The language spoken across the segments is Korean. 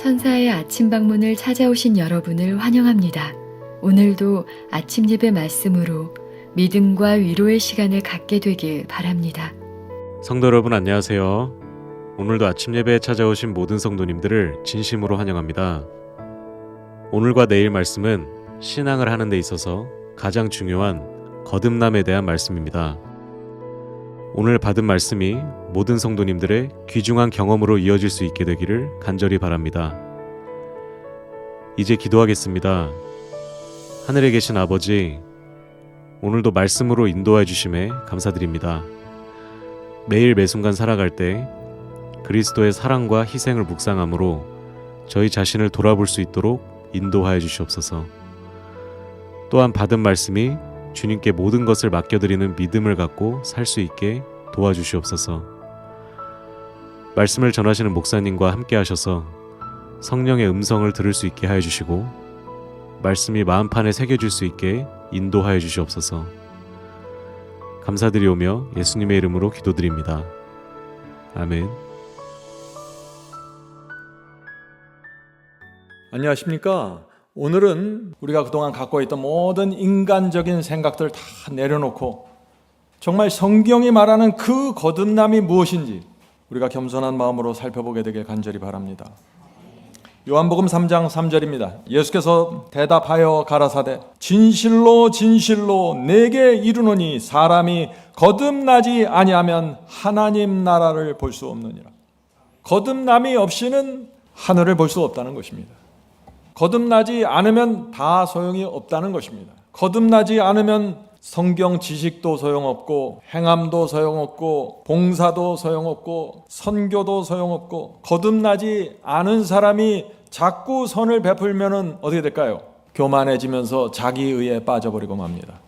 천사의 아침 방문을 찾아오신 여러분을 환영합니다. 오늘도 아침 예배 말씀으로 믿음과 위로의 시간을 갖게 되길 바랍니다. 성도 여러분 안녕하세요. 오늘도 아침 예배에 찾아오신 모든 성도님들을 진심으로 환영합니다. 오늘과 내일 말씀은 신앙을 하는 데 있어서 가장 중요한 거듭남에 대한 말씀입니다. 오늘 받은 말씀이 모든 성도님들의 귀중한 경험으로 이어질 수 있게 되기를 간절히 바랍니다. 이제 기도하겠습니다. 하늘에 계신 아버지, 오늘도 말씀으로 인도해 주심에 감사드립니다. 매일 매순간 살아갈 때 그리스도의 사랑과 희생을 묵상함으로 저희 자신을 돌아볼 수 있도록 인도하여 주시옵소서. 또한 받은 말씀이 주님께 모든 것을 맡겨드리는 믿음을 갖고 살 수 있게 도와주시옵소서. 말씀을 전하시는 목사님과 함께 하셔서 성령의 음성을 들을 수 있게 하여 주시고 말씀이 마음판에 새겨질 수 있게 인도하여 주시옵소서. 감사드리오며 예수님의 이름으로 기도드립니다. 아멘. 안녕하십니까? 오늘은 우리가 그동안 갖고 있던 모든 인간적인 생각들을 다 내려놓고 정말 성경이 말하는 그 거듭남이 무엇인지 우리가 겸손한 마음으로 살펴보게 되길 간절히 바랍니다. 요한복음 3장 3절입니다. 예수께서 대답하여 가라사대 진실로 진실로 내게 이르노니 사람이 거듭나지 아니하면 하나님 나라를 볼 수 없느니라. 거듭남이 없이는 하늘을 볼 수 없다는 것입니다. 거듭나지 않으면 다 소용이 없다는 것입니다. 거듭나지 않으면 성경 지식도 소용없고 행함도 소용없고 봉사도 소용없고 선교도 소용없고 거듭나지 않은 사람이 자꾸 선을 베풀면은 어떻게 될까요? 교만해지면서 자기의에 빠져버리고 맙니다.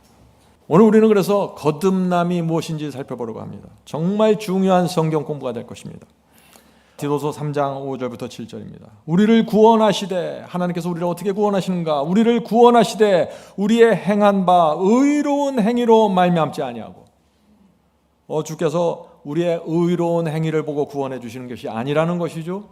오늘 우리는 그래서 거듭남이 무엇인지 살펴보려고 합니다. 정말 중요한 성경 공부가 될 것입니다. 디도서 3장 5절부터 7절입니다. 우리를 구원하시되, 하나님께서 우리를 어떻게 구원하시는가? 우리를 구원하시되 우리의 행한 바 의로운 행위로 말미암지 아니하고, 주께서 우리의 의로운 행위를 보고 구원해 주시는 것이 아니라는 것이죠.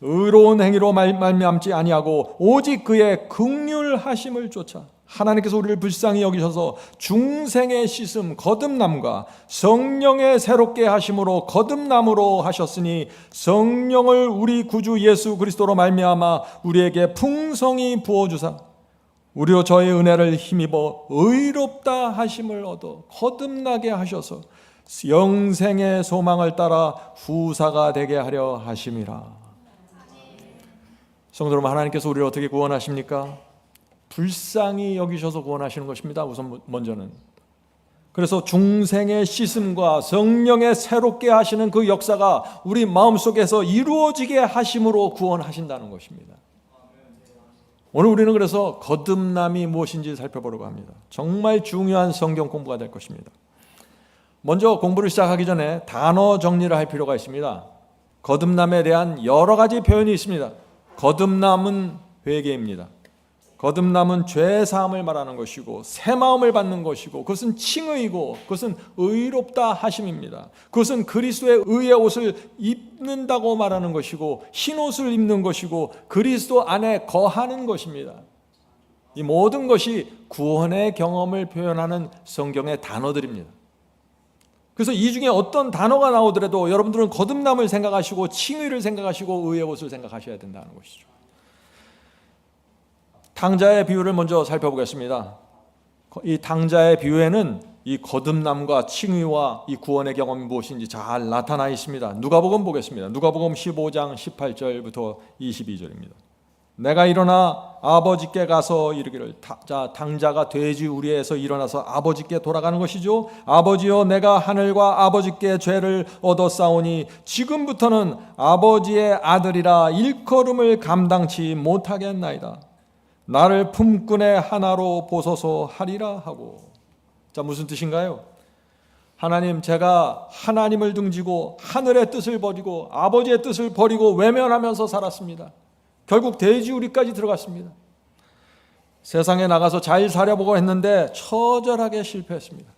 의로운 행위로 말미암지 아니하고 오직 그의 긍휼하심을 쫓아 하나님께서 우리를 불쌍히 여기셔서 중생의 씻음 거듭남과 성령의 새롭게 하심으로 거듭남으로 하셨으니 성령을 우리 구주 예수 그리스도로 말미암아 우리에게 풍성히 부어주사 우리로 저의 은혜를 힘입어 의롭다 하심을 얻어 거듭나게 하셔서 영생의 소망을 따라 후사가 되게 하려 하심이라. 성도 여러분, 하나님께서 우리를 어떻게 구원하십니까? 불쌍히 여기셔서 구원하시는 것입니다. 우선 먼저는. 그래서 중생의 씻음과 성령의 새롭게 하시는 그 역사가 우리 마음속에서 이루어지게 하심으로 구원하신다는 것입니다. 오늘 우리는 그래서 거듭남이 무엇인지 살펴보려고 합니다. 정말 중요한 성경 공부가 될 것입니다. 먼저 공부를 시작하기 전에 단어 정리를 할 필요가 있습니다. 거듭남에 대한 여러 가지 표현이 있습니다. 거듭남은 회개입니다. 거듭남은 죄사함을 말하는 것이고 새 마음을 받는 것이고 그것은 칭의이고 그것은 의롭다 하심입니다. 그것은 그리스도의 의의 옷을 입는다고 말하는 것이고 흰 옷을 입는 것이고 그리스도 안에 거하는 것입니다. 이 모든 것이 구원의 경험을 표현하는 성경의 단어들입니다. 그래서 이 중에 어떤 단어가 나오더라도 여러분들은 거듭남을 생각하시고 칭의를 생각하시고 의의 옷을 생각하셔야 된다는 것이죠. 탕자의 비유를 먼저 살펴보겠습니다. 이 탕자의 비유에는 이 거듭남과 칭의와 이 구원의 경험이 무엇인지 잘 나타나 있습니다. 누가복음 보겠습니다. 누가복음 15장 18절부터 22절입니다. 내가 일어나 아버지께 가서 이르기를, 탕자가 돼지 우리에서 일어나서 아버지께 돌아가는 것이죠. 아버지여, 내가 하늘과 아버지께 죄를 얻었사오니 지금부터는 아버지의 아들이라 일컬음을 감당치 못하겠나이다. 나를 품꾼의 하나로 보소서 하리라 하고. 자, 무슨 뜻인가요? 하나님, 제가 하나님을 등지고 하늘의 뜻을 버리고 아버지의 뜻을 버리고 외면하면서 살았습니다. 결국 돼지우리까지 들어갔습니다. 세상에 나가서 잘 살아보고 했는데 처절하게 실패했습니다.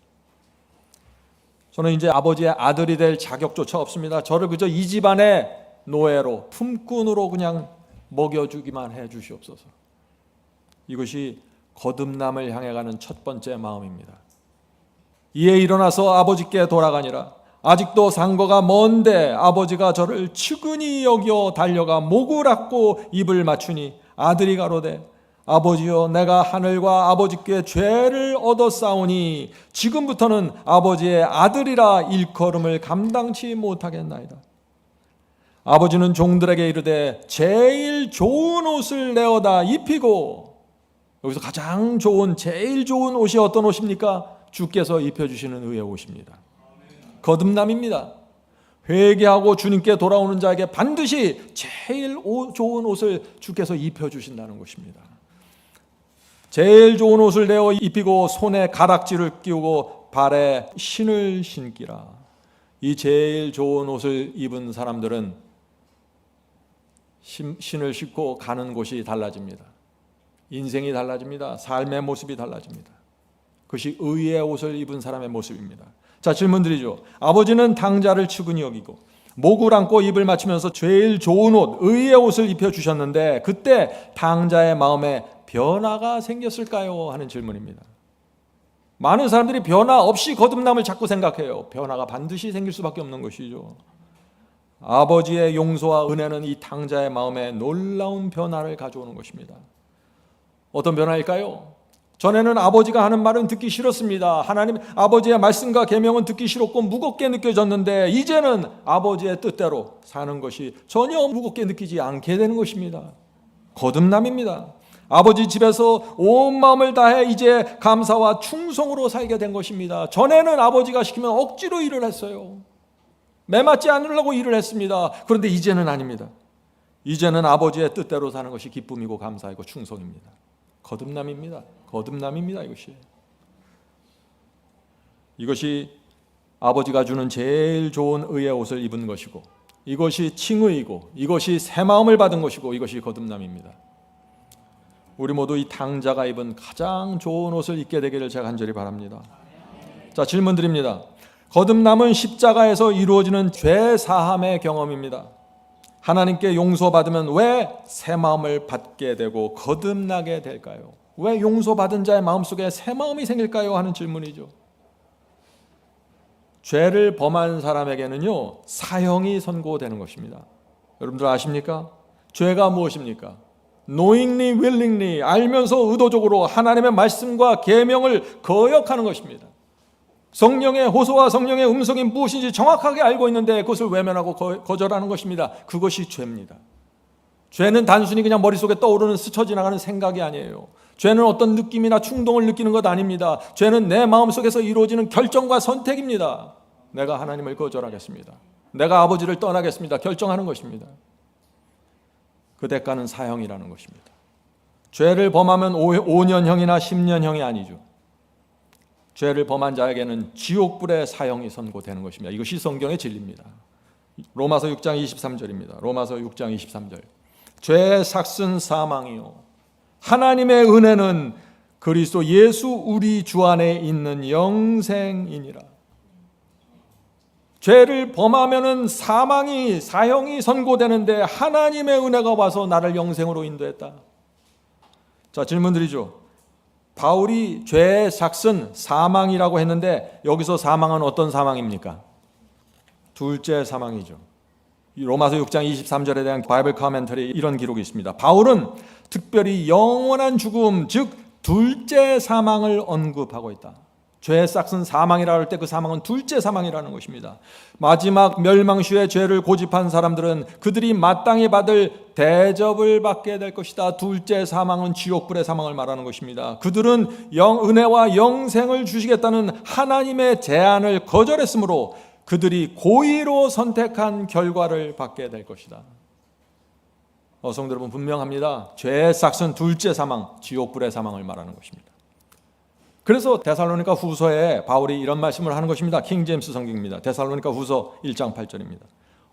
저는 이제 아버지의 아들이 될 자격조차 없습니다. 저를 그저 이 집안의 노예로, 품꾼으로 그냥 먹여주기만 해 주시옵소서. 이것이 거듭남을 향해 가는 첫 번째 마음입니다. 이에 일어나서 아버지께 돌아가니라. 아직도 상거가 먼데 아버지가 저를 측은히 여겨 달려가 목을 앗고 입을 맞추니 아들이 가로되 아버지여 내가 하늘과 아버지께 죄를 얻었사오니 지금부터는 아버지의 아들이라 일컬음을 감당치 못하겠나이다. 아버지는 종들에게 이르되 제일 좋은 옷을 내어다 입히고, 여기서 가장 좋은 제일 좋은 옷이 어떤 옷입니까? 주께서 입혀주시는 의의 옷입니다. 거듭남입니다. 회개하고 주님께 돌아오는 자에게 반드시 제일 좋은 옷을 주께서 입혀주신다는 것입니다. 제일 좋은 옷을 내어 입히고 손에 가락지를 끼우고 발에 신을 신기라. 이 제일 좋은 옷을 입은 사람들은 신을 신고 가는 곳이 달라집니다. 인생이 달라집니다. 삶의 모습이 달라집니다. 그것이 의의 옷을 입은 사람의 모습입니다. 자, 질문드리죠. 아버지는 당자를 측은히 여기고 목을 안고 입을 맞추면서 제일 좋은 옷, 의의 옷을 입혀주셨는데 그때 당자의 마음에 변화가 생겼을까요? 하는 질문입니다. 많은 사람들이 변화 없이 거듭남을 자꾸 생각해요. 변화가 반드시 생길 수밖에 없는 것이죠. 아버지의 용서와 은혜는 이 당자의 마음에 놀라운 변화를 가져오는 것입니다. 어떤 변화일까요? 전에는 아버지가 하는 말은 듣기 싫었습니다. 하나님 아버지의 말씀과 계명은 듣기 싫었고 무겁게 느껴졌는데 이제는 아버지의 뜻대로 사는 것이 전혀 무겁게 느끼지 않게 되는 것입니다. 거듭남입니다. 아버지 집에서 온 마음을 다해 이제 감사와 충성으로 살게 된 것입니다. 전에는 아버지가 시키면 억지로 일을 했어요. 매맞지 않으려고 일을 했습니다. 그런데 이제는 아닙니다. 이제는 아버지의 뜻대로 사는 것이 기쁨이고 감사이고 충성입니다. 거듭남입니다. 거듭남입니다. 이것이 아버지가 주는 제일 좋은 의의 옷을 입은 것이고, 이것이 칭의이고, 이것이 새 마음을 받은 것이고, 이것이 거듭남입니다. 우리 모두 이 당자가 입은 가장 좋은 옷을 입게 되기를 제가 간절히 바랍니다. 자, 질문 드립니다. 거듭남은 십자가에서 이루어지는 죄 사함의 경험입니다. 하나님께 용서받으면 왜 새 마음을 받게 되고 거듭나게 될까요? 왜 용서받은 자의 마음속에 새 마음이 생길까요? 하는 질문이죠. 죄를 범한 사람에게는요, 사형이 선고되는 것입니다. 여러분들 아십니까? 죄가 무엇입니까? knowingly, willingly, 알면서 의도적으로 하나님의 말씀과 계명을 거역하는 것입니다. 성령의 호소와 성령의 음성이 무엇인지 정확하게 알고 있는데 그것을 외면하고 거절하는 것입니다. 그것이 죄입니다. 죄는 단순히 그냥 머릿속에 떠오르는 스쳐 지나가는 생각이 아니에요. 죄는 어떤 느낌이나 충동을 느끼는 것 아닙니다. 죄는 내 마음속에서 이루어지는 결정과 선택입니다. 내가 하나님을 거절하겠습니다. 내가 아버지를 떠나겠습니다. 결정하는 것입니다. 그 대가는 사형이라는 것입니다. 죄를 범하면 5년형이나 10년형이 아니죠. 죄를 범한 자에게는 지옥불의 사형이 선고되는 것입니다. 이것이 성경의 진리입니다. 로마서 6장 23절입니다. 로마서 6장 23절. 죄의 삭은 사망이요 하나님의 은혜는 그리스도 예수 우리 주 안에 있는 영생이니라. 죄를 범하면은 사형이 선고되는데 하나님의 은혜가 와서 나를 영생으로 인도했다. 자, 질문드리죠. 바울이 죄의 삭은 사망이라고 했는데 여기서 사망은 어떤 사망입니까? 둘째 사망이죠. 로마서 6장 23절에 대한 바이블 커멘터리 이런 기록이 있습니다. 바울은 특별히 영원한 죽음, 즉 둘째 사망을 언급하고 있다. 죄의 삭은 사망이라고 할 때 그 사망은 둘째 사망이라는 것입니다. 마지막 멸망시에 죄를 고집한 사람들은 그들이 마땅히 받을 대접을 받게 될 것이다. 둘째 사망은 지옥불의 사망을 말하는 것입니다. 그들은 은혜와 영생을 주시겠다는 하나님의 제안을 거절했으므로 그들이 고의로 선택한 결과를 받게 될 것이다. 성도 여러분, 분명합니다. 죄의 삭은 둘째 사망, 지옥불의 사망을 말하는 것입니다. 그래서 데살로니가 후서에 바울이 이런 말씀을 하는 것입니다. 킹 제임스 성경입니다. 데살로니가 후서 1장 8절입니다.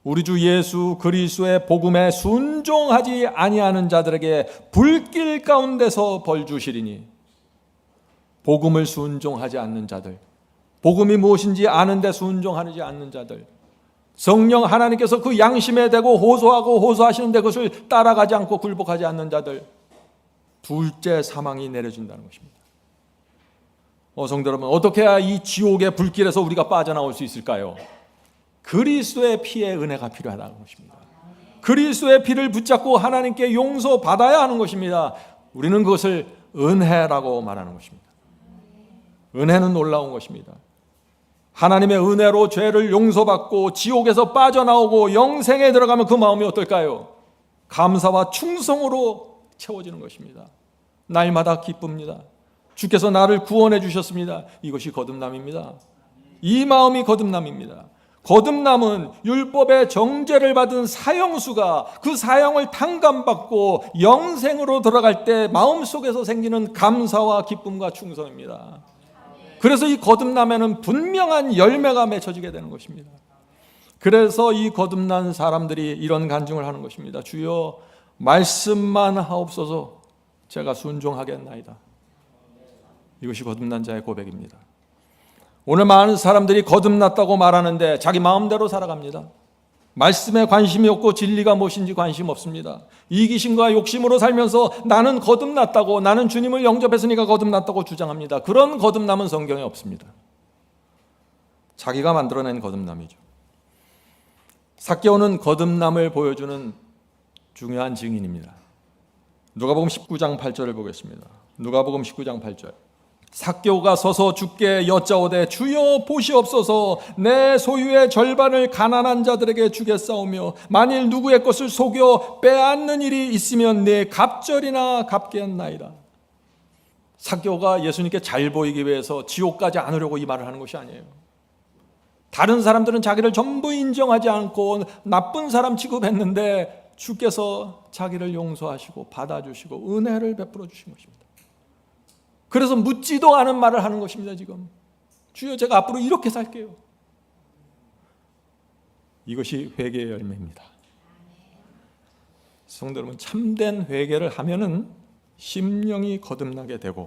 우리 주 예수 그리스도의 복음에 순종하지 아니하는 자들에게 불길 가운데서 벌 주시리니. 복음을 순종하지 않는 자들, 복음이 무엇인지 아는데 순종하지 않는 자들, 성령 하나님께서 그 양심에 대고 호소하고 호소하시는데 그것을 따라가지 않고 굴복하지 않는 자들, 둘째 사망이 내려진다는 것입니다. 성도 여러분, 어떻게 해야 이 지옥의 불길에서 우리가 빠져나올 수 있을까요? 그리스도의 피의 은혜가 필요하다는 것입니다. 그리스도의 피를 붙잡고 하나님께 용서받아야 하는 것입니다. 우리는 그것을 은혜라고 말하는 것입니다. 은혜는 놀라운 것입니다. 하나님의 은혜로 죄를 용서받고 지옥에서 빠져나오고 영생에 들어가면 그 마음이 어떨까요? 감사와 충성으로 채워지는 것입니다. 날마다 기쁩니다. 주께서 나를 구원해 주셨습니다. 이것이 거듭남입니다. 이 마음이 거듭남입니다. 거듭남은 율법의 정죄를 받은 사형수가 그 사형을 탕감받고 영생으로 들어갈 때 마음속에서 생기는 감사와 기쁨과 충성입니다. 그래서 이 거듭남에는 분명한 열매가 맺혀지게 되는 것입니다. 그래서 이 거듭난 사람들이 이런 간증을 하는 것입니다. 주여, 말씀만 하옵소서. 제가 순종하겠나이다. 이것이 거듭난 자의 고백입니다. 오늘 많은 사람들이 거듭났다고 말하는데 자기 마음대로 살아갑니다. 말씀에 관심이 없고 진리가 무엇인지 관심 없습니다. 이기심과 욕심으로 살면서 나는 거듭났다고, 나는 주님을 영접했으니까 거듭났다고 주장합니다. 그런 거듭남은 성경에 없습니다. 자기가 만들어낸 거듭남이죠. 삭개오는 거듭남을 보여주는 중요한 증인입니다. 누가복음 19장 8절을 보겠습니다. 누가복음 19장 8절. 삭개오가 서서 주께 여짜오되 주여 보시옵소서, 내 소유의 절반을 가난한 자들에게 주겠사오며 만일 누구의 것을 속여 빼앗는 일이 있으면 내 갑절이나 갚겠나이다. 삭개오가 예수님께 잘 보이기 위해서 지옥 가지 않으려고 이 말을 하는 것이 아니에요. 다른 사람들은 자기를 전부 인정하지 않고 나쁜 사람 취급했는데 주께서 자기를 용서하시고 받아주시고 은혜를 베풀어 주신 것입니다. 그래서 묻지도 않은 말을 하는 것입니다. 지금 주여, 제가 앞으로 이렇게 살게요. 이것이 회개의 열매입니다. 성도 여러분, 참된 회개를 하면은 심령이 거듭나게 되고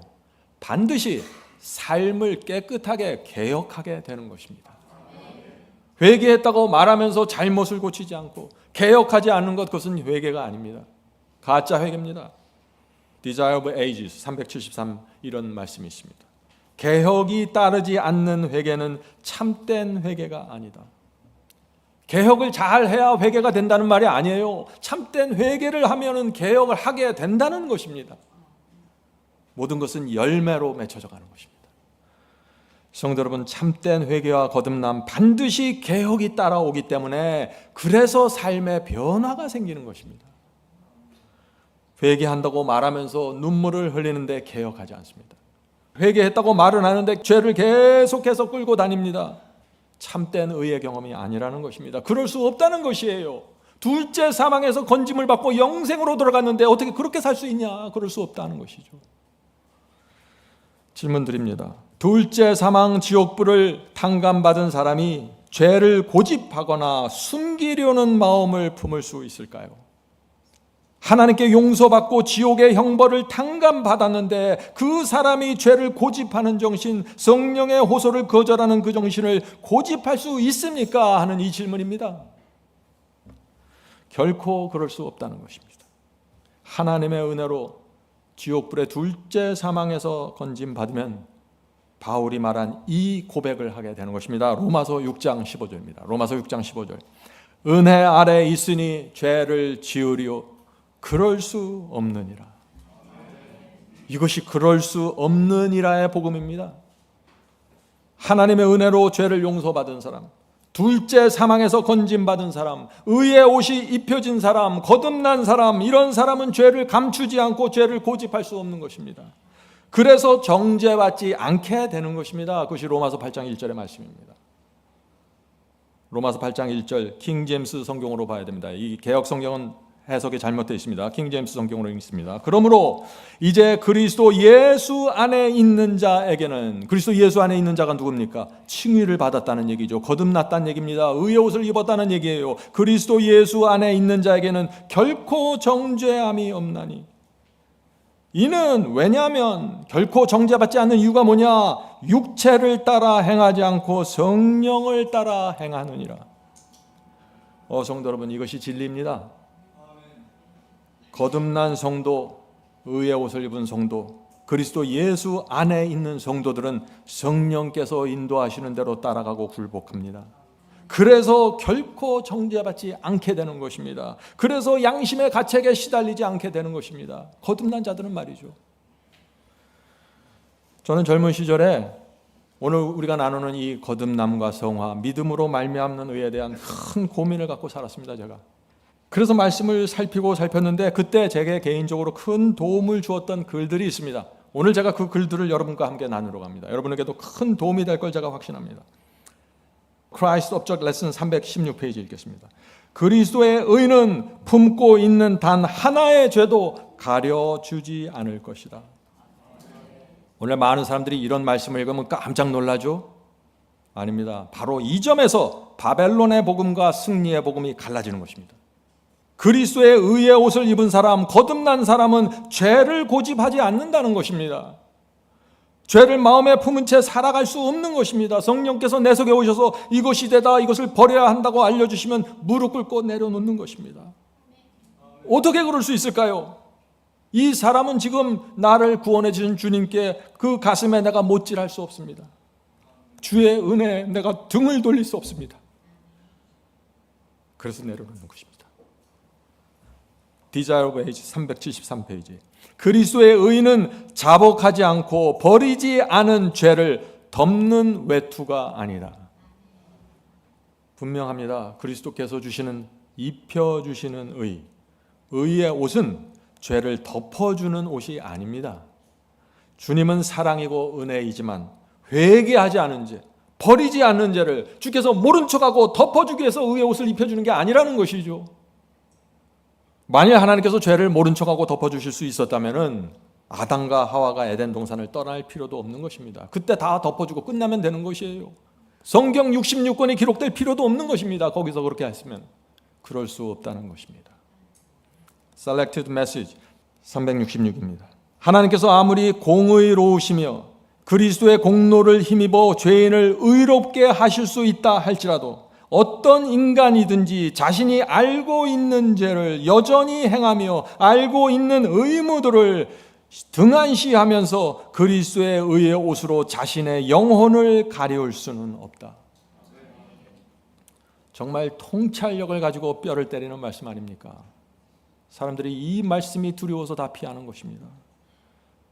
반드시 삶을 깨끗하게 개혁하게 되는 것입니다. 회개했다고 말하면서 잘못을 고치지 않고 개혁하지 않는 것, 그것은 회개가 아닙니다. 가짜 회개입니다. Desire of Ages 373 이런 말씀이 있습니다. 개혁이 따르지 않는 회개는 참된 회개가 아니다. 개혁을 잘 해야 회개가 된다는 말이 아니에요. 참된 회개를 하면은 개혁을 하게 된다는 것입니다. 모든 것은 열매로 맺혀져 가는 것입니다. 성도 여러분, 참된 회개와 거듭남 반드시 개혁이 따라오기 때문에 그래서 삶의 변화가 생기는 것입니다. 회개한다고 말하면서 눈물을 흘리는데 개혁하지 않습니다. 회개했다고 말은 하는데 죄를 계속해서 끌고 다닙니다. 참된 의의 경험이 아니라는 것입니다. 그럴 수 없다는 것이에요. 둘째 사망에서 건짐을 받고 영생으로 들어갔는데 어떻게 그렇게 살 수 있냐? 그럴 수 없다는 것이죠. 질문 드립니다. 둘째 사망 지옥불을 탕감받은 사람이 죄를 고집하거나 숨기려는 마음을 품을 수 있을까요? 하나님께 용서받고 지옥의 형벌을 탕감받았는데 그 사람이 죄를 고집하는 정신, 성령의 호소를 거절하는 그 정신을 고집할 수 있습니까? 하는 이 질문입니다. 결코 그럴 수 없다는 것입니다. 하나님의 은혜로 지옥불의 둘째 사망에서 건짐받으면 바울이 말한 이 고백을 하게 되는 것입니다. 로마서 6장 15절입니다. 로마서 6장 15절. 은혜 아래 있으니 죄를 지으리오 그럴 수 없느니라. 이것이 그럴 수 없느니라의 복음입니다. 하나님의 은혜로 죄를 용서받은 사람, 둘째 사망에서 건짐받은 사람, 의의 옷이 입혀진 사람, 거듭난 사람, 이런 사람은 죄를 감추지 않고 죄를 고집할 수 없는 것입니다. 그래서 정죄받지 않게 되는 것입니다. 그것이 로마서 8장 1절의 말씀입니다. 로마서 8장 1절 킹제임스 성경으로 봐야 됩니다. 이 개역 성경은 해석이 잘못되어 있습니다. 킹제임스 성경으로 읽습니다. 그러므로 이제 그리스도 예수 안에 있는 자에게는, 그리스도 예수 안에 있는 자가 누굽니까? 칭의를 받았다는 얘기죠. 거듭났다는 얘기입니다. 의의 옷을 입었다는 얘기예요. 그리스도 예수 안에 있는 자에게는 결코 정죄함이 없나니. 이는 왜냐하면 결코 정죄받지 않는 이유가 뭐냐? 육체를 따라 행하지 않고 성령을 따라 행하느니라. 성도 여러분, 이것이 진리입니다. 거듭난 성도, 의의 옷을 입은 성도, 그리스도 예수 안에 있는 성도들은 성령께서 인도하시는 대로 따라가고 굴복합니다. 그래서 결코 정죄받지 않게 되는 것입니다. 그래서 양심의 가책에 시달리지 않게 되는 것입니다. 거듭난 자들은 말이죠. 저는 젊은 시절에 오늘 우리가 나누는 이 거듭남과 성화, 믿음으로 말미암는 의에 대한 큰 고민을 갖고 살았습니다. 제가 그래서 말씀을 살폈는데 그때 제게 개인적으로 큰 도움을 주었던 글들이 있습니다. 오늘 제가 그 글들을 여러분과 함께 나누러 갑니다. 여러분에게도 큰 도움이 될 걸 제가 확신합니다. Christ Object Lesson 316페이지 읽겠습니다. 그리스도의 의는 품고 있는 단 하나의 죄도 가려주지 않을 것이다. 오늘 많은 사람들이 이런 말씀을 읽으면 깜짝 놀라죠? 아닙니다. 바로 이 점에서 바벨론의 복음과 승리의 복음이 갈라지는 것입니다. 그리스도의 의의 옷을 입은 사람, 거듭난 사람은 죄를 고집하지 않는다는 것입니다. 죄를 마음에 품은 채 살아갈 수 없는 것입니다. 성령께서 내 속에 오셔서 이것이 되다, 이것을 버려야 한다고 알려주시면 무릎 꿇고 내려놓는 것입니다. 어떻게 그럴 수 있을까요? 이 사람은 지금 나를 구원해 주신 주님께 그 가슴에 내가 못질할 수 없습니다. 주의 은혜에 내가 등을 돌릴 수 없습니다. 그래서 내려놓는 것입니다. Desire of Age 373페이지. 그리스도의 의는 자복하지 않고 버리지 않은 죄를 덮는 외투가 아니라. 분명합니다. 그리스도께서 주시는 입혀주시는 의의 옷은 죄를 덮어주는 옷이 아닙니다. 주님은 사랑이고 은혜이지만 회개하지 않은 죄, 버리지 않는 죄를 주께서 모른 척하고 덮어주기 위해서 의의 옷을 입혀주는 게 아니라는 것이죠. 만일 하나님께서 죄를 모른 척하고 덮어주실 수 있었다면 아담과 하와가 에덴 동산을 떠날 필요도 없는 것입니다. 그때 다 덮어주고 끝나면 되는 것이에요. 성경 66권이 기록될 필요도 없는 것입니다. 거기서 그렇게 했으면. 그럴 수 없다는 것입니다. Selected Message 366입니다. 하나님께서 아무리 공의로우시며 그리스도의 공로를 힘입어 죄인을 의롭게 하실 수 있다 할지라도 어떤 인간이든지 자신이 알고 있는 죄를 여전히 행하며 알고 있는 의무들을 등한시하면서 그리스도의 의의 옷으로 자신의 영혼을 가리울 수는 없다. 정말 통찰력을 가지고 뼈를 때리는 말씀 아닙니까? 사람들이 이 말씀이 두려워서 다 피하는 것입니다.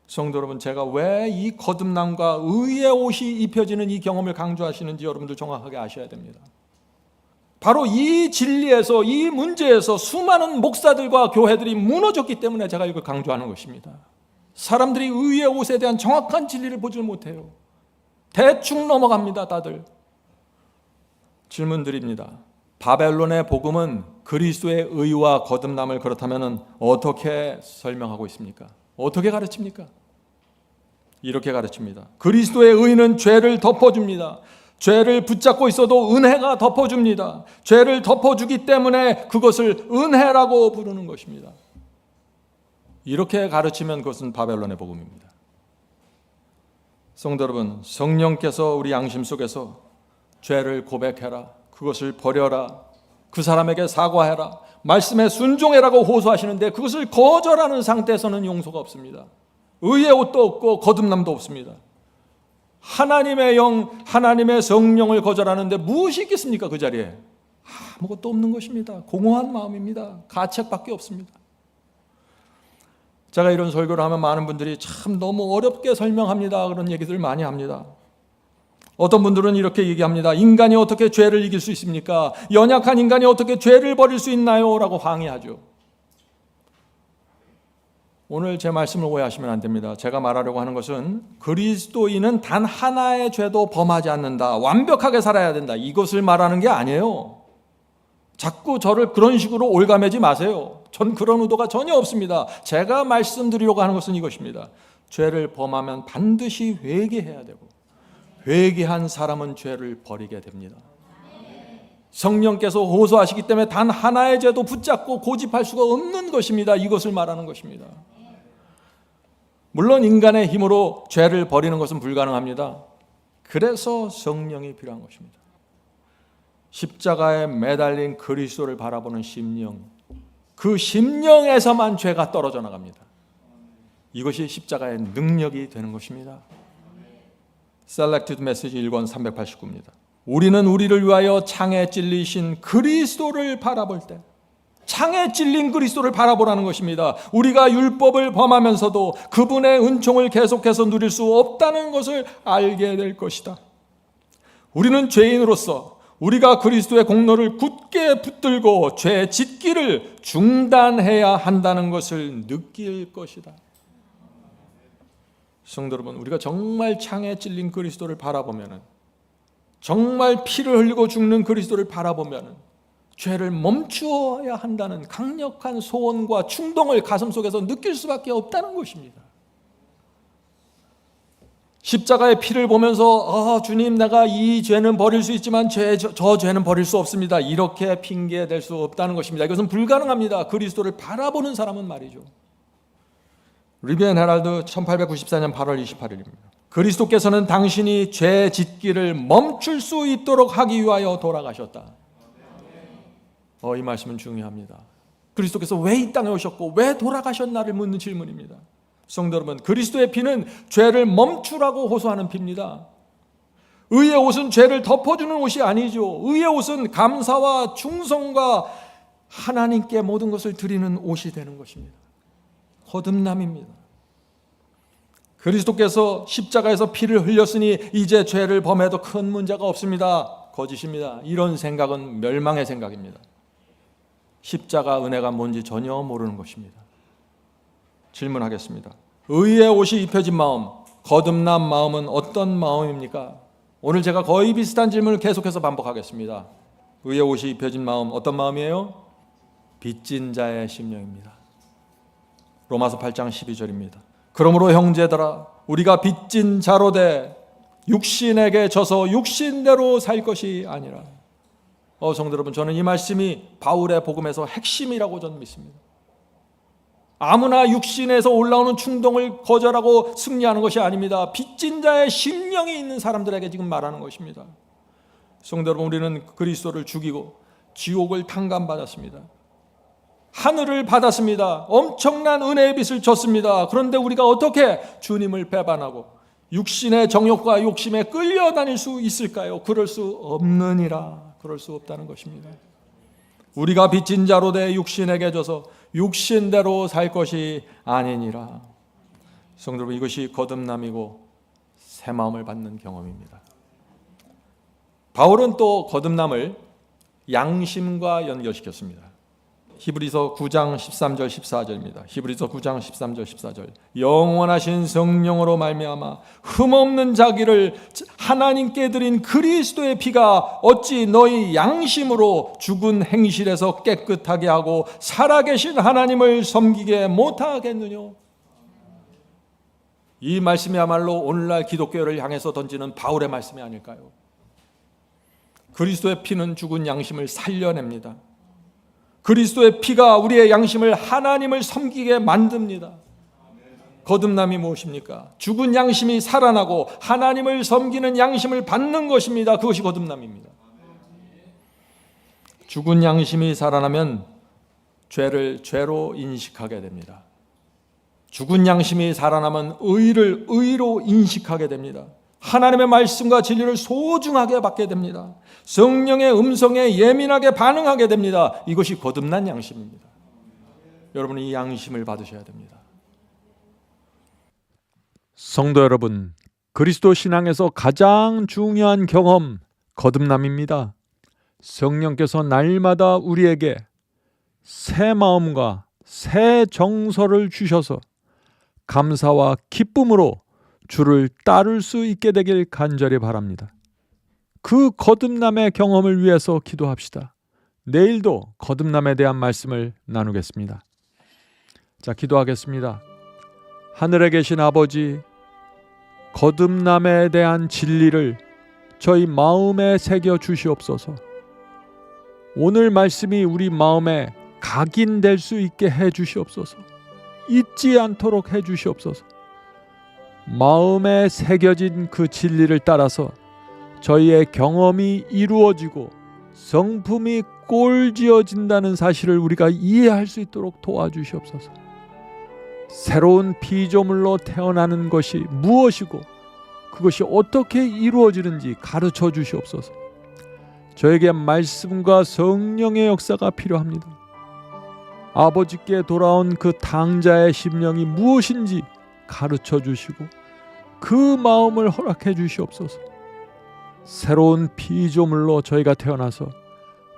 성도 여러분, 제가 왜 이 거듭남과 의의 옷이 입혀지는 이 경험을 강조하시는지 여러분들 정확하게 아셔야 됩니다. 바로 이 진리에서, 이 문제에서 수많은 목사들과 교회들이 무너졌기 때문에 제가 이걸 강조하는 것입니다. 사람들이 의의 옷에 대한 정확한 진리를 보질 못해요. 대충 넘어갑니다, 다들. 질문 드립니다. 바벨론의 복음은 그리스도의 의와 거듭남을 그렇다면 어떻게 설명하고 있습니까? 어떻게 가르칩니까? 이렇게 가르칩니다. 그리스도의 의는 죄를 덮어줍니다. 죄를 붙잡고 있어도 은혜가 덮어줍니다. 죄를 덮어주기 때문에 그것을 은혜라고 부르는 것입니다. 이렇게 가르치면 그것은 바벨론의 복음입니다. 성도 여러분, 성령께서 우리 양심 속에서 죄를 고백해라, 그것을 버려라, 그 사람에게 사과해라, 말씀에 순종해라고 호소하시는데 그것을 거절하는 상태에서는 용서가 없습니다. 의의 옷도 없고 거듭남도 없습니다. 하나님의 영, 하나님의 성령을 거절하는데 무엇이 있겠습니까? 그 자리에 아무것도 없는 것입니다. 공허한 마음입니다. 가책밖에 없습니다. 제가 이런 설교를 하면 많은 분들이 참 너무 어렵게 설명합니다, 그런 얘기들 많이 합니다. 어떤 분들은 이렇게 얘기합니다. 인간이 어떻게 죄를 이길 수 있습니까? 연약한 인간이 어떻게 죄를 버릴 수 있나요? 라고 항의하죠. 오늘 제 말씀을 오해하시면 안 됩니다. 제가 말하려고 하는 것은 그리스도인은 단 하나의 죄도 범하지 않는다, 완벽하게 살아야 된다, 이것을 말하는 게 아니에요. 자꾸 저를 그런 식으로 올가매지 마세요. 전 그런 의도가 전혀 없습니다. 제가 말씀드리려고 하는 것은 이것입니다. 죄를 범하면 반드시 회개해야 되고 회개한 사람은 죄를 버리게 됩니다. 성령께서 호소하시기 때문에 단 하나의 죄도 붙잡고 고집할 수가 없는 것입니다. 이것을 말하는 것입니다. 물론 인간의 힘으로 죄를 버리는 것은 불가능합니다. 그래서 성령이 필요한 것입니다. 십자가에 매달린 그리스도를 바라보는 심령, 그 심령에서만 죄가 떨어져 나갑니다. 이것이 십자가의 능력이 되는 것입니다. Selected Message 1권 389입니다. 우리는 우리를 위하여 창에 찔리신 그리스도를 바라볼 때, 창에 찔린 그리스도를 바라보라는 것입니다. 우리가 율법을 범하면서도 그분의 은총을 계속해서 누릴 수 없다는 것을 알게 될 것이다. 우리는 죄인으로서 우리가 그리스도의 공로를 굳게 붙들고 죄 짓기를 중단해야 한다는 것을 느낄 것이다. 성도 여러분, 우리가 정말 창에 찔린 그리스도를 바라보면, 정말 피를 흘리고 죽는 그리스도를 바라보면 죄를 멈추어야 한다는 강력한 소원과 충동을 가슴속에서 느낄 수밖에 없다는 것입니다. 십자가의 피를 보면서 주님, 내가 이 죄는 버릴 수 있지만 저 죄는 버릴 수 없습니다, 이렇게 핑계댈 수 없다는 것입니다. 이것은 불가능합니다. 그리스도를 바라보는 사람은 말이죠. 리비안 헤럴드 1894년 8월 28일입니다. 그리스도께서는 당신이 죄 짓기를 멈출 수 있도록 하기 위하여 돌아가셨다. 이 말씀은 중요합니다. 그리스도께서 왜 이 땅에 오셨고 왜 돌아가셨나를 묻는 질문입니다. 성도 여러분, 그리스도의 피는 죄를 멈추라고 호소하는 피입니다. 의의 옷은 죄를 덮어주는 옷이 아니죠. 의의 옷은 감사와 충성과 하나님께 모든 것을 드리는 옷이 되는 것입니다. 거듭남입니다. 그리스도께서 십자가에서 피를 흘렸으니 이제 죄를 범해도 큰 문제가 없습니다. 거짓입니다. 이런 생각은 멸망의 생각입니다. 십자가 은혜가 뭔지 전혀 모르는 것입니다. 질문하겠습니다. 의의 옷이 입혀진 마음, 거듭난 마음은 어떤 마음입니까? 오늘 제가 거의 비슷한 질문을 계속해서 반복하겠습니다. 의의 옷이 입혀진 마음, 어떤 마음이에요? 빚진 자의 심령입니다. 로마서 8장 12절입니다. 그러므로 형제들아, 우리가 빚진 자로 돼 육신에게 져서 육신대로 살 것이 아니라. 성도 여러분, 저는 이 말씀이 바울의 복음에서 핵심이라고 저는 믿습니다. 아무나 육신에서 올라오는 충동을 거절하고 승리하는 것이 아닙니다. 빚진 자의 심령이 있는 사람들에게 지금 말하는 것입니다. 성도 여러분, 우리는 그리스도를 죽이고 지옥을 탕감받았습니다. 하늘을 받았습니다. 엄청난 은혜의 빚을 졌습니다. 그런데 우리가 어떻게 주님을 배반하고 육신의 정욕과 욕심에 끌려다닐 수 있을까요? 그럴 수 없느니라. 그럴 수 없다는 것입니다. 우리가 빚진 자로 돼 육신에게 져서 육신대로 살 것이 아니니라. 성도 여러분, 이것이 거듭남이고 새 마음을 받는 경험입니다. 바울은 또 거듭남을 양심과 연결시켰습니다. 히브리서 9장 13절 14절입니다. 히브리서 9장 13절 14절. 영원하신 성령으로 말미암아 흠없는 자기를 하나님께 드린 그리스도의 피가 어찌 너희 양심으로 죽은 행실에서 깨끗하게 하고 살아계신 하나님을 섬기게 못하겠느냐. 이 말씀이야말로 오늘날 기독교를 향해서 던지는 바울의 말씀이 아닐까요? 그리스도의 피는 죽은 양심을 살려냅니다. 그리스도의 피가 우리의 양심을 하나님을 섬기게 만듭니다. 거듭남이 무엇입니까? 죽은 양심이 살아나고 하나님을 섬기는 양심을 받는 것입니다. 그것이 거듭남입니다. 죽은 양심이 살아나면 죄를 죄로 인식하게 됩니다. 죽은 양심이 살아나면 의를 의로 인식하게 됩니다. 하나님의 말씀과 진리를 소중하게 받게 됩니다. 성령의 음성에 예민하게 반응하게 됩니다. 이것이 거듭난 양심입니다. 여러분은 이 양심을 받으셔야 됩니다. 성도 여러분, 그리스도 신앙에서 가장 중요한 경험, 거듭남입니다. 성령께서 날마다 우리에게 새 마음과 새 정서를 주셔서 감사와 기쁨으로 주를 따를 수 있게 되길 간절히 바랍니다. 그 거듭남의 경험을 위해서 기도합시다. 내일도 거듭남에 대한 말씀을 나누겠습니다. 자, 기도하겠습니다. 하늘에 계신 아버지, 거듭남에 대한 진리를 저희 마음에 새겨 주시옵소서. 오늘 말씀이 우리 마음에 각인될 수 있게 해 주시옵소서. 잊지 않도록 해 주시옵소서. 마음에 새겨진 그 진리를 따라서 저희의 경험이 이루어지고 성품이 꼴지어진다는 사실을 우리가 이해할 수 있도록 도와주시옵소서. 새로운 피조물로 태어나는 것이 무엇이고 그것이 어떻게 이루어지는지 가르쳐 주시옵소서. 저에게 말씀과 성령의 역사가 필요합니다. 아버지께 돌아온 그 당자의 심령이 무엇인지 가르쳐 주시고 그 마음을 허락해 주시옵소서. 새로운 피조물로 저희가 태어나서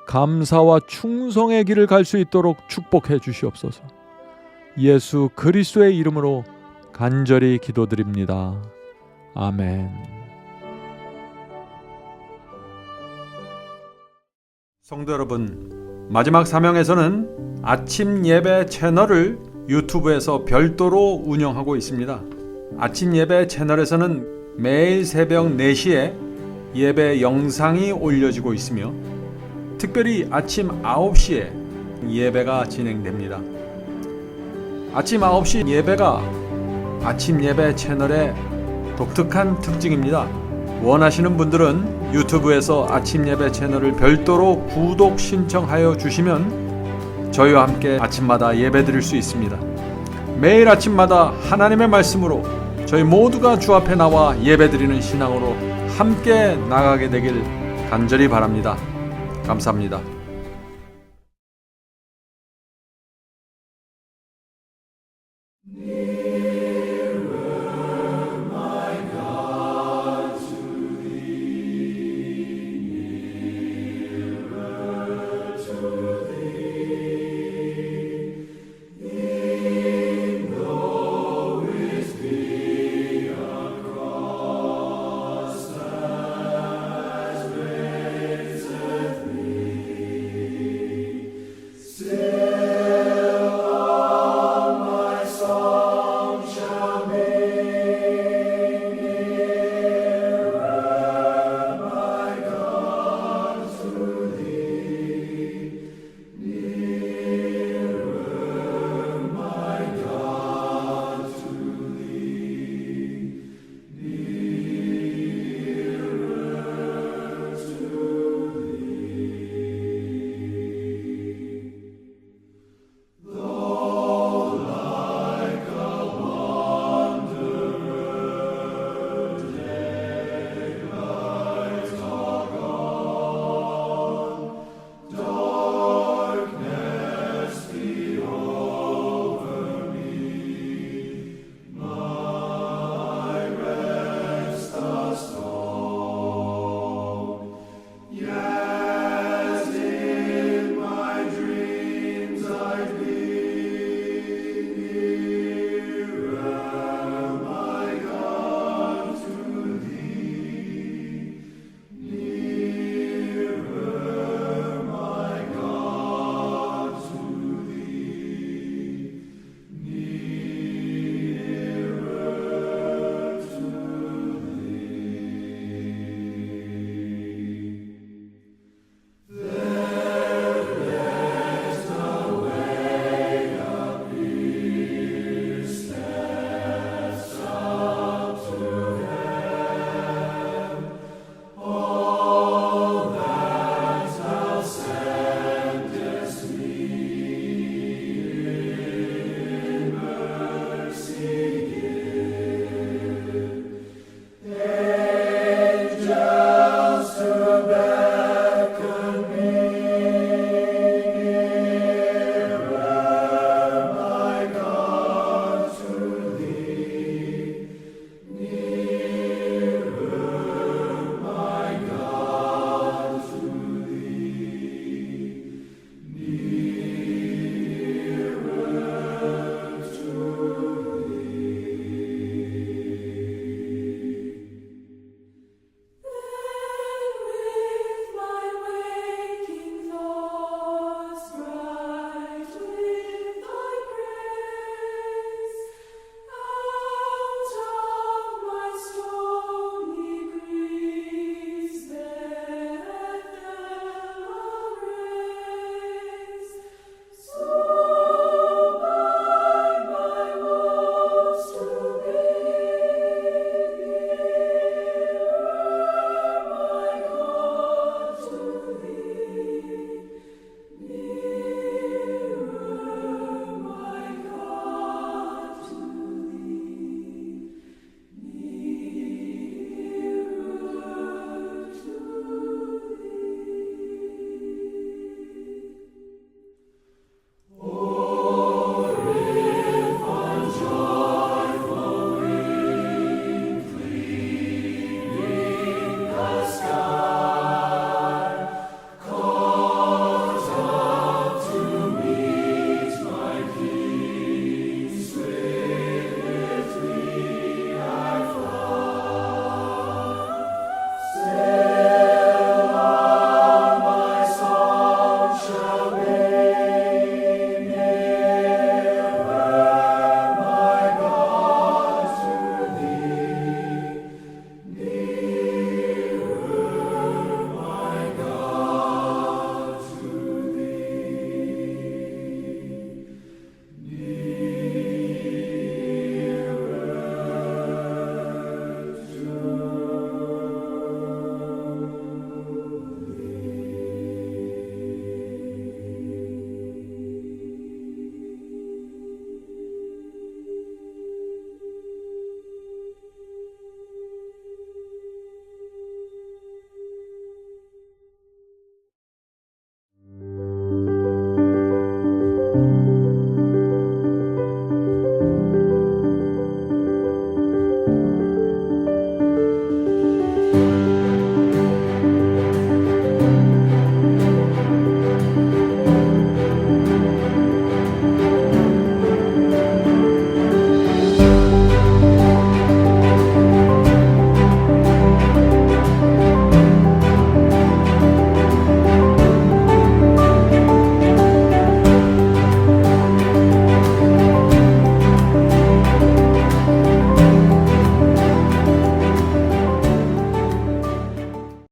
감사와 충성의 길을 갈 수 있도록 축복해 주시옵소서. 예수 그리스도의 이름으로 간절히 기도드립니다. 아멘. 성도 여러분, 마지막 사명에서는 아침 예배 채널을 유튜브에서 별도로 운영하고 있습니다. 아침 예배 채널에서는 매일 새벽 4시에 예배 영상이 올려지고 있으며 특별히 아침 9시에 예배가 진행됩니다. 아침 9시 예배가 아침 예배 채널의 독특한 특징입니다. 원하시는 분들은 유튜브에서 아침 예배 채널을 별도로 구독 신청하여 주시면 저희와 함께 아침마다 예배 드릴 수 있습니다. 매일 아침마다 하나님의 말씀으로 저희 모두가 주 앞에 나와 예배 드리는 신앙으로 함께 나가게 되길 간절히 바랍니다. 감사합니다.